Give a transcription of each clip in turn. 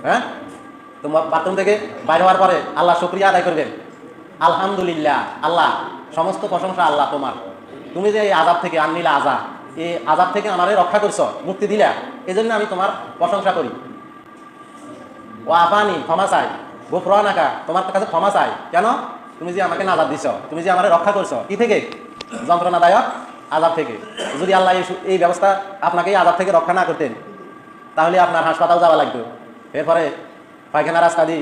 হ্যাঁ, তোমার বাথরুম থেকে বাইরে হওয়ার পরে আল্লাহ শুকরিয়া আদায় করবেন, আলহামদুলিল্লাহ, আল্লাহ সমস্ত প্রশংসা আল্লাহ তোমার, তুমি যে এই আযাব থেকে আননিলা আযাব, এই আযাব থেকে আমারে রক্ষা করছো, মুক্তি দিলা, এই জন্য আমি তোমার প্রশংসা করি। ও আফানি, ক্ষমা চাই, গুফরানাকা, তোমার কাছে ক্ষমা চাই, কেন? তুমি যে আমাকে নাজাত দিছো, তুমি যে আমারে রক্ষা করছো কি থেকে? যন্ত্রণাদায়ক আযাব থেকে। যদি আল্লাহ এই ব্যবস্থা আপনাকে এই আযাব থেকে রক্ষা না করতেন, তাহলে আপনার হাসপাতাল যাওয়া লাগতো, এরপরে পায়খানা রাস্তা দিয়ে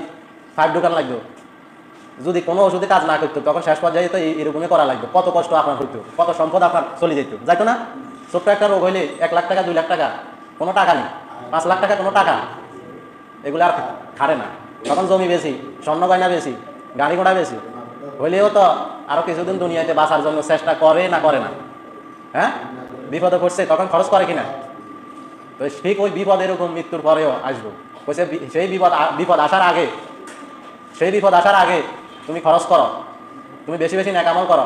5 দোকান লাগতো, যদি কোনো ওষুধে কাজ না করতো তখন শেষ পর্যায়ে তো এরকমই করা লাগতো, কত কষ্ট আপনার হইতো, কত সম্পদ আপনার চলে যেত, যাইতো না? ছোট্ট একটা রোগ হইলে 1 লাখ টাকা 2 লাখ টাকা কোনো টাকা নেই, 5 লাখ টাকা কোনো টাকা, এগুলো আর খারে না। তখন জমি বেশি, স্বর্ণ গয়না বেশি, গাড়ি ঘোড়া বেশি হইলেও তো আরো কিছুদিন দুনিয়াতে বাঁচার জন্য চেষ্টা করে না করে না? হ্যাঁ, বিপদে পড়ছে তখন খরচ করে কিনা? তো ঠিক ওই বিপদ এরকম মৃত্যুর পরেও আসবো, বলছে সেই বিপদ আসার আগে, সেই বিপদ আসার আগে তুমি খরচ করো, তুমি বেশি বেশি নেক আমল করো,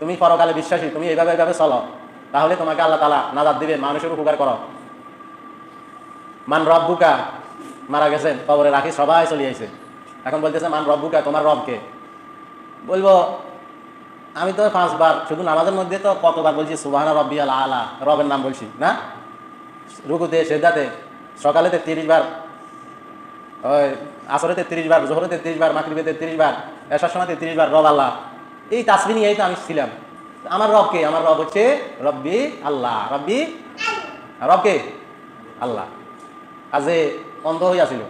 তুমি পরকালে বিশ্বাসী, তুমি এইভাবে এইভাবে চলো, তাহলে তোমাকে আল্লাহ তাআলা নাজাত দিবে, মানুষের উপকার করো। মান রব্বুকা, মারা গেছেন, কবরে রাখি সবাই চলে আইছে, এখন বলতেছে মান রব্বুকা, তোমার রবকে? বলবো আমি তো 5 বার, শুধু নামাজের মধ্যে তো কতবার বলছি সুবহান রাব্বিয়াল আলা, রবের নাম বলছি না? রুকুতে, সেজদাতে, সকালে 33 বার, ওই আসরে 33 বার, জোহরে 33 বার, মাগরিবে 33 বার, এশার সময় 33 বার রব আল্লাহ, এই তাসবিহ নিয়েই তো আমি ছিলাম। আমার রবকে, আমার রব হচ্ছে রব্বি আল্লাহ, রব্বি, রবকে আল্লাহ। আজ অন্ধ হইয়াছিল,